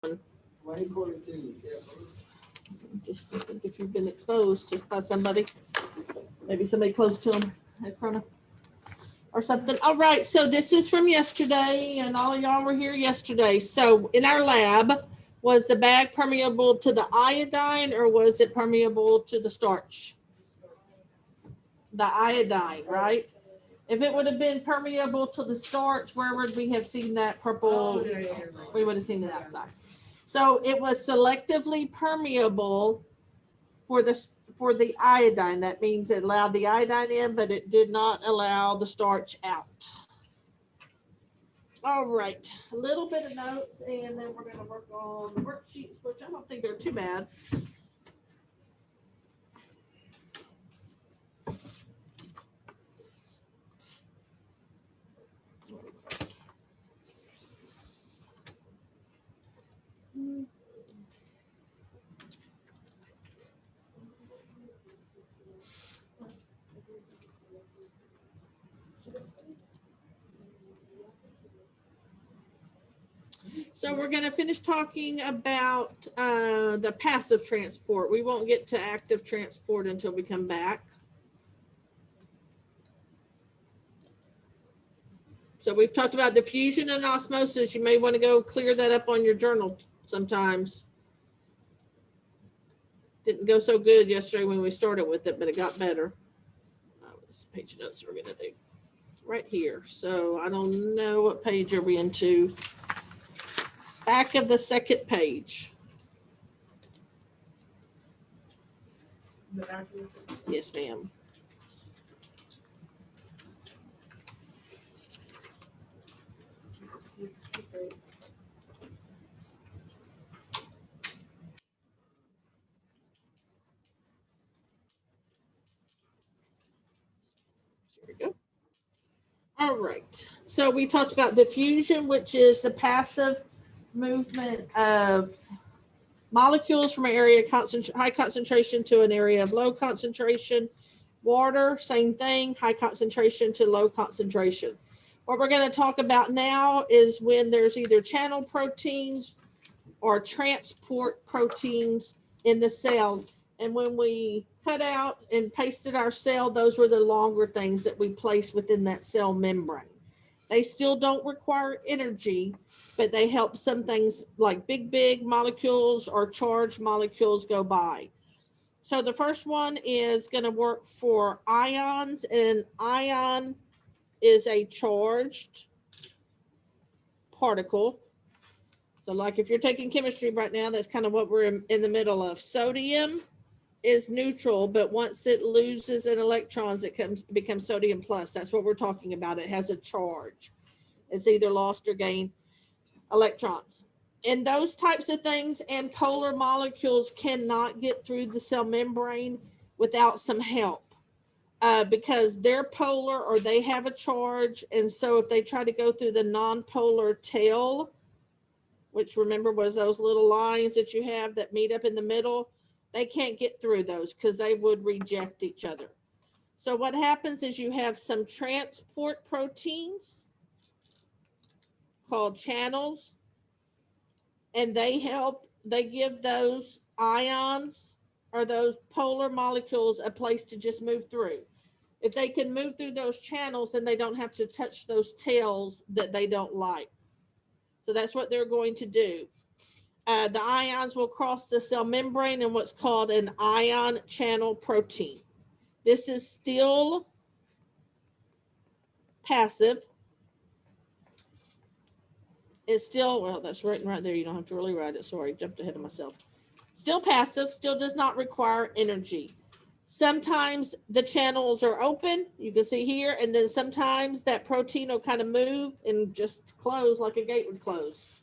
Just think if you've been exposed just by somebody, maybe somebody close to them had corona or something. All right, so this is from yesterday, and all of y'all were here yesterday. So in our lab, was the bag permeable to the iodine or was it permeable to the starch? The iodine, right? If it would have been permeable to the starch, where would we have seen that purple? We would have seen it outside. So it was selectively permeable for the iodine. That means it allowed the iodine in, but it did not allow the starch out. All right, a little bit of notes, and then we're going to work on the worksheets, which I don't think they're too bad. So we're going to finish talking about the passive transport. We won't get to active transport until we come back. So we've talked about diffusion and osmosis. You may want to go clear that up on your journal sometimes. Didn't go so good yesterday when we started with it, but it got better. This page notes we're going to do right here. So I don't know what page are we into. Back of the second page. Yes, ma'am. There we go. All right. So we talked about diffusion, which is the passive movement of molecules from an area of high concentration to an area of low concentration. Water, same thing, high concentration to low concentration. What we're going to talk about now is when there's either channel proteins or transport proteins in the cell. And when we cut out and pasted our cell, those were the longer things that we place within that cell membrane. They still don't require energy, but they help some things like big molecules or charged molecules go by. So the first one is going to work for ions, and ion is a charged particle. So like if you're taking chemistry right now, that's kind of what we're in the middle of. Sodium is neutral, but once it loses an electrons, it becomes sodium plus. That's what we're talking about. It has a charge. It's either lost or gained electrons. And those types of things and polar molecules cannot get through the cell membrane without some help because they're polar or they have a charge. And so if they try to go through the non-polar tail, which remember was those little lines that you have that meet up in the middle, they can't get through those because they would reject each other. So what happens is you have some transport proteins called channels, and they give those ions or those polar molecules a place to just move through. If they can move through those channels, then they don't have to touch those tails that they don't like. So that's what they're going to do. The ions will cross the cell membrane in what's called an ion channel protein. This is still passive. It's still, well, that's written right there. You don't have to really write it. Sorry, jumped ahead of myself. Still passive, still does not require energy. Sometimes the channels are open, you can see here, and then sometimes that protein will kind of move and just close like a gate would close.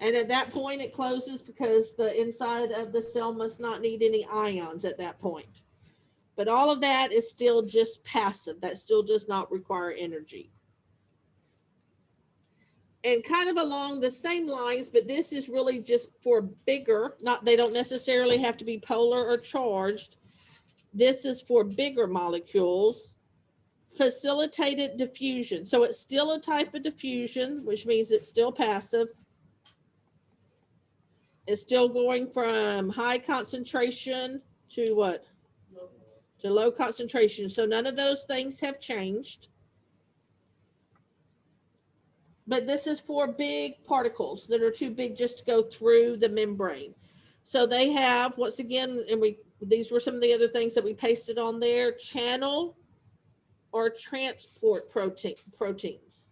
And at that point it closes because the inside of the cell must not need any ions at that point. But all of that is still just passive. That still does not require energy. And kind of along the same lines, but this is really just for bigger, they don't necessarily have to be polar or charged. This is for bigger molecules, facilitated diffusion. So it's still a type of diffusion, which means it's still passive. It's still going from high concentration to what? To low concentration. So none of those things have changed. But this is for big particles that are too big just to go through the membrane. So they have, once again, and these were some of the other things that we pasted on there, channel or transport proteins.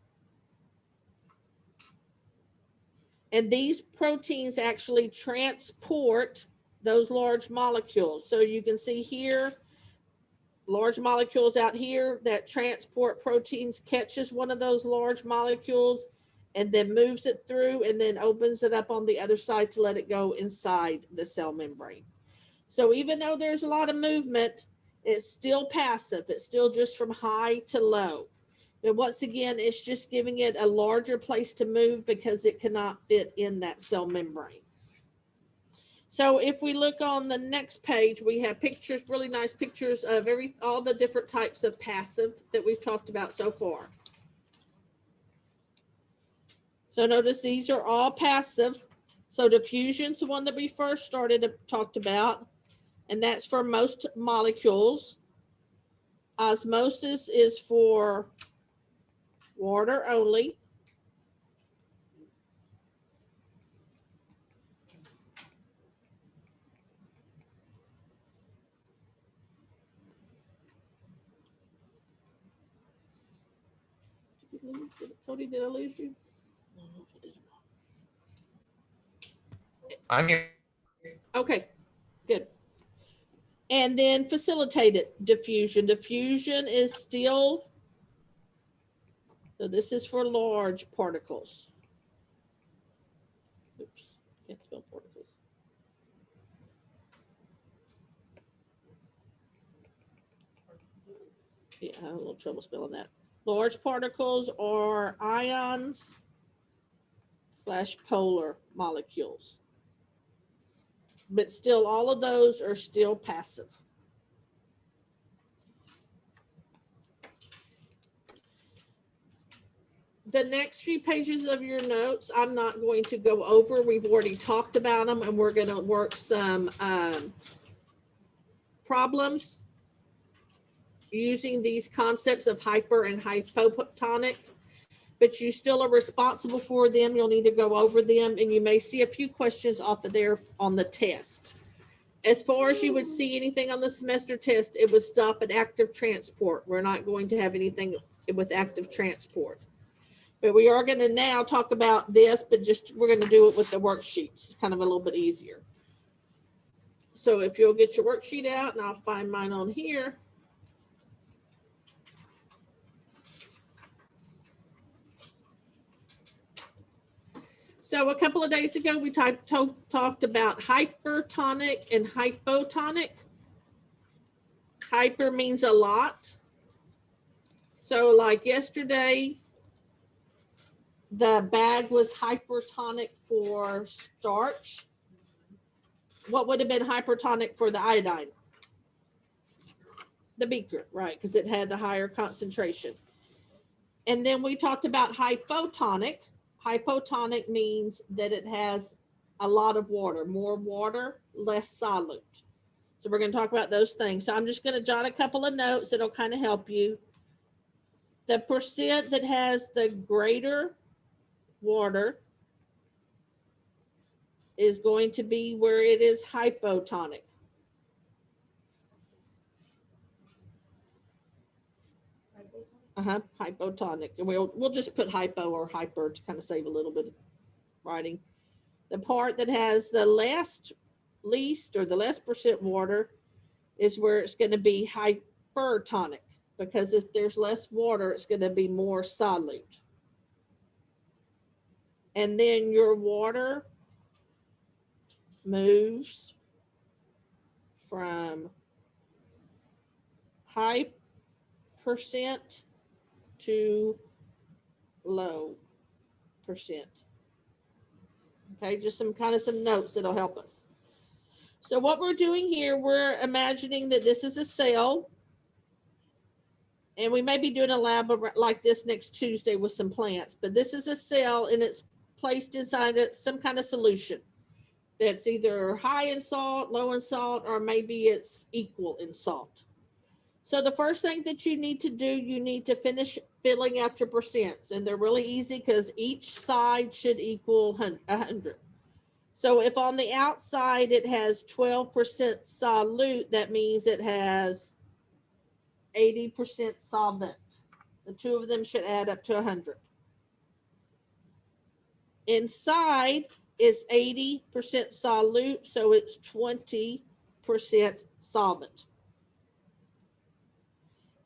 And these proteins actually transport those large molecules. So you can see here, large molecules out here, that transport proteins catches one of those large molecules and then moves it through and then opens it up on the other side to let it go inside the cell membrane. So even though there's a lot of movement, it's still passive. It's still just from high to low. But once again, it's just giving it a larger place to move because it cannot fit in that cell membrane. So if we look on the next page, we have pictures, really nice pictures of all the different types of passive that we've talked about so far. So notice these are all passive. So diffusion's the one that we first talked about, and that's for most molecules. Osmosis is for water only. Cody, did I lose you? I'm here. Okay, good. And then facilitated diffusion. Diffusion is still, so this is for large particles. Oops, can't spell particles. Yeah, I have a little trouble spelling that. Large particles are ions / polar molecules. But still, all of those are still passive. The next few pages of your notes, I'm not going to go over. We've already talked about them, and we're going to work some problems using these concepts of hyper and hypotonic, but you still are responsible for them. You'll need to go over them, and you may see a few questions off of there on the test. As far as you would see anything on the semester test, it would stop at active transport. We're not going to have anything with active transport. But we are going to now talk about this, but we're going to do it with the worksheets, kind of a little bit easier. So if you'll get your worksheet out, and I'll find mine on here. So a couple of days ago, we talked about hypertonic and hypotonic. Hyper means a lot. So like yesterday, the bag was hypertonic for starch. What would have been hypertonic for the iodine? The beaker, right? Because it had the higher concentration. And then we talked about hypotonic. Hypotonic means that it has a lot of water, more water, less solute. So we're going to talk about those things. So I'm just going to jot a couple of notes that'll kind of help you. The percent that has the greater water is going to be where it is hypotonic. Hypotonic. And we'll just put hypo or hyper to kind of save a little bit of writing. The part that has the least or the less percent water is where it's going to be hypertonic, because if there's less water, it's going to be more solute. And then your water moves from high percent to low percent. Okay, just some notes that'll help us. So what we're doing here, we're imagining that this is a cell, and we may be doing a lab like this next Tuesday with some plants, but this is a cell and it's placed inside some kind of solution. that's either high in salt, low in salt, or maybe it's equal in salt. So the first thing that you need to do, you need to finish filling out your percents. And they're really easy because each side should equal 100. So if on the outside it has 12% solute, that means it has 80% solvent. The two of them should add up to 100. Inside is 80% solute, so it's 20% solvent.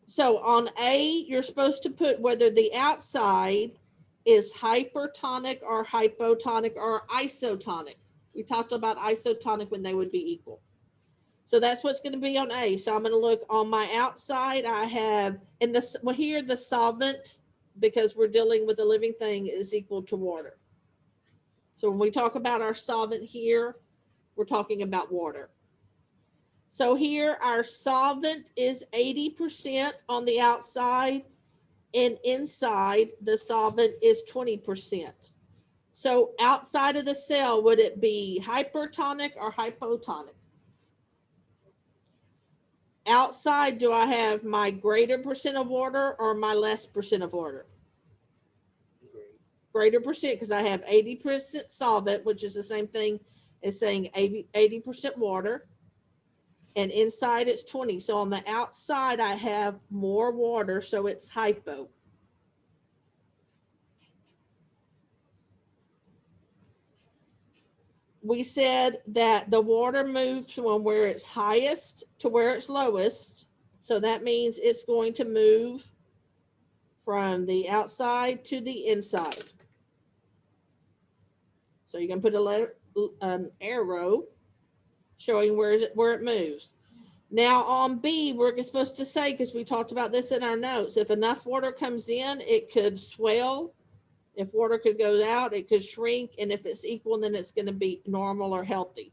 So on A, you're supposed to put whether the outside is hypertonic or hypotonic or isotonic. We talked about isotonic when they would be equal. So that's what's going to be on A. So I'm going to look on my outside. I have, in this, well, here the solvent, because we're dealing with a living thing, is equal to water. So when we talk about our solvent here, we're talking about water. So here our solvent is 80% on the outside, and inside the solvent is 20%. So outside of the cell, would it be hypertonic or hypotonic? Outside, do I have my greater percent of water or my less percent of water? Greater percent, because I have 80% solvent, which is the same thing as saying 80% water. And inside it's 20. So on the outside, I have more water, so it's hypo. We said that the water moves from where it's highest to where it's lowest. So that means it's going to move from the outside to the inside. So you can put an arrow showing where it moves. Now on B, we're supposed to say, because we talked about this in our notes, if enough water comes in, it could swell. If water could go out, it could shrink. And if it's equal, then it's going to be normal or healthy.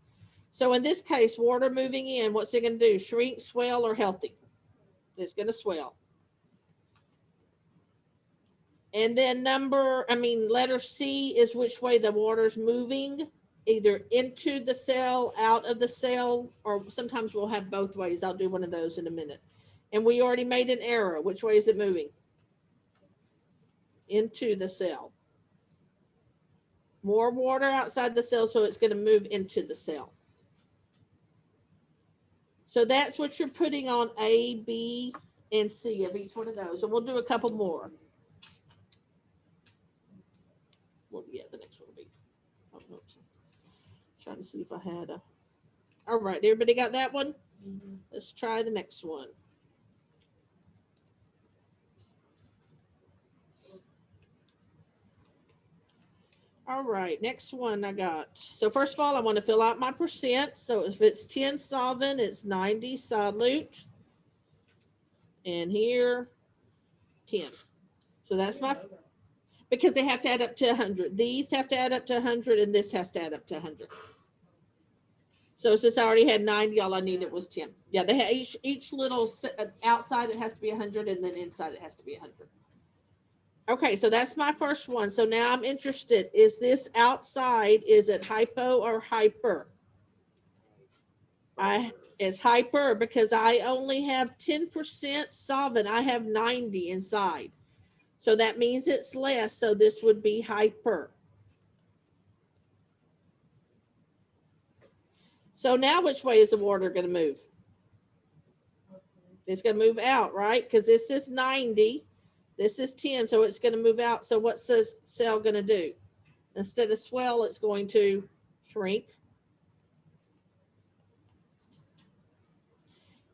So in this case, water moving in, what's it going to do? Shrink, swell, or healthy? It's going to swell. And then letter C is which way the water's moving, either into the cell, out of the cell, or sometimes we'll have both ways. I'll do one of those in a minute. And we already made an arrow. Which way is it moving? Into the cell. More water outside the cell, so it's going to move into the cell. So that's what you're putting on A, B, and C of each one of those. And we'll do a couple more. Well, yeah, the next one will be. Oh, oops. Trying to see if I had a. All right, everybody got that one? Mm-hmm. Let's try the next one. All right, next one I got. So first of all, I want to fill out my percent. So if it's 10 solvent, it's 90 solute. And here, 10. So that's my, because they have to add up to 100. These have to add up to 100, and this has to add up to 100. So since I already had 90, all I needed was 10. Yeah, they have each little outside, it has to be 100, and then inside it has to be 100. Okay, so that's my first one. So now I'm interested. Is this outside, is it hypo or hyper? It's hyper because I only have 10% solvent. I have 90 inside. So that means it's less. So this would be hyper. So now which way is the water going to move? It's going to move out, right? Because this is 90. This is 10, so it's going to move out. So what's this cell going to do? Instead of swell, it's going to shrink.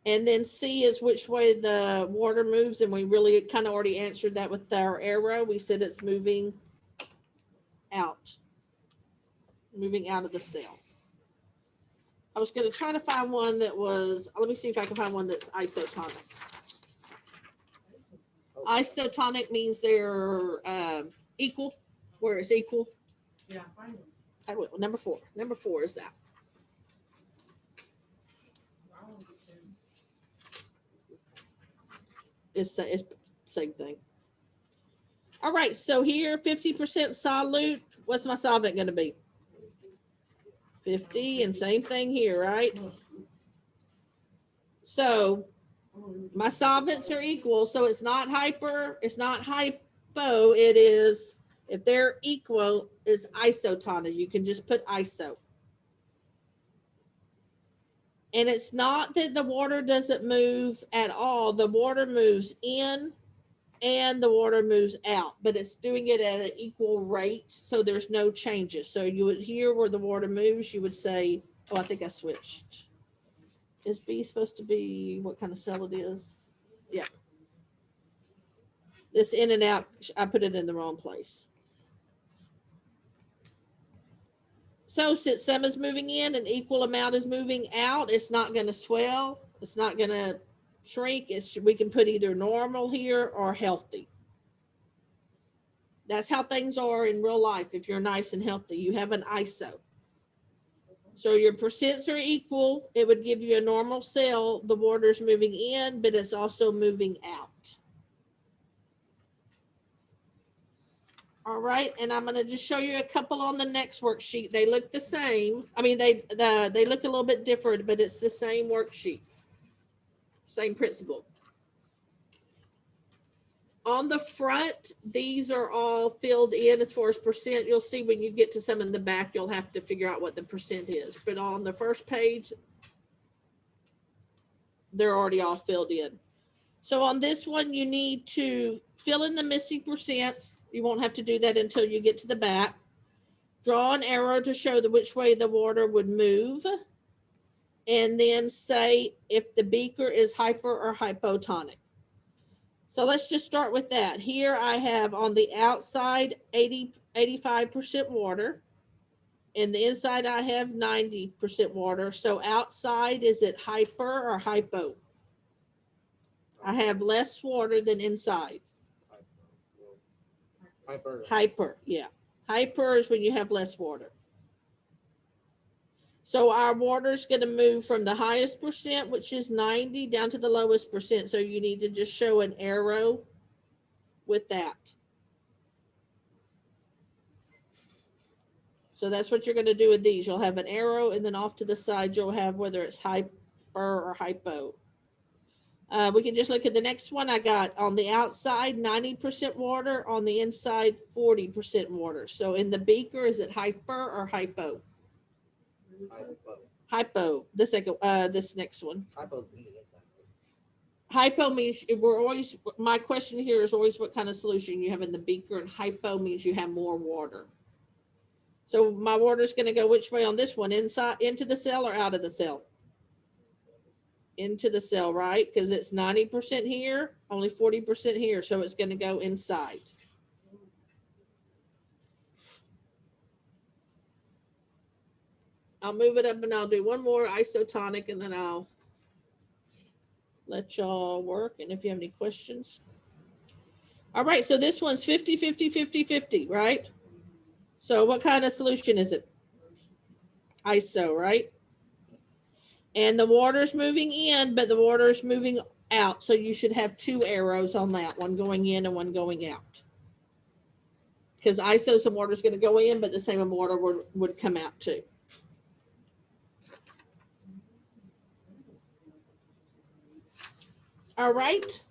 And then C is which way the water moves, and we really kind of already answered that with our arrow. We said it's moving out of the cell. I was going to try to find one that was, let me see if I can find one that's isotonic. Isotonic means they're equal, where it's equal. Yeah, find them. I will. Number 4. Number 4 is that. It's same thing. All right, so here 50% solute. What's my solvent going to be? 50, and same thing here, right? So my solvents are equal, so it's not hyper, it's not hypo, it is, if they're equal, is isotonic. You can just put iso. And it's not that the water doesn't move at all. The water moves in and the water moves out, but it's doing it at an equal rate, so there's no changes. So you would, here where the water moves, you would say, oh, I think I switched. Is B supposed to be what kind of cell it is? Yeah. This in and out, I put it in the wrong place. So since some is moving in and equal amount is moving out, it's not going to swell. It's not going to shrink. We can put either normal here or healthy. That's how things are in real life. If you're nice and healthy, you have an ISO. So your percents are equal. It would give you a normal cell. The water's moving in, but it's also moving out. All right, and I'm going to just show you a couple on the next worksheet. They look the same. I mean, they look a little bit different, but it's the same worksheet, same principle. On the front, these are all filled in as far as percent. You'll see when you get to some in the back, you'll have to figure out what the percent is. But on the first page, they're already all filled in. So on this one, you need to fill in the missing percents. You won't have to do that until you get to the back. Draw an arrow to show which way the water would move. And then say if the beaker is hyper or hypotonic. So let's just start with that. Here I have on the outside 85% water. And the inside I have 90% water. So outside, is it hyper or hypo? I have less water than inside. Hyper, yeah. Hyper is when you have less water. So our water is going to move from the highest percent, which is 90, down to the lowest percent. So you need to just show an arrow with that. So that's what you're going to do with these. You'll have an arrow, and then off to the side, you'll have whether it's hyper or hypo. We can just look at the next one. I got on the outside 90% water, on the inside 40% water. So in the beaker, is it hyper or hypo? Hypo. This next one. Hypo's in the inside. Hypo means we're always. My question here is always what kind of solution you have in the beaker, and hypo means you have more water. So my water is going to go which way on this one? Inside, into the cell, or out of the cell? Into the cell, right? Because it's 90% here, only 40% here. So it's going to go inside. I'll move it up and I'll do one more isotonic, and then I'll let y'all work. And if you have any questions. All right. So this one's 50, 50, 50, 50, right? So what kind of solution is it? ISO, right? And the water's moving in, but the water's moving out. So you should have two arrows on that, one going in and one going out. Because ISO, some water's going to go in, but the same water would come out too. All right.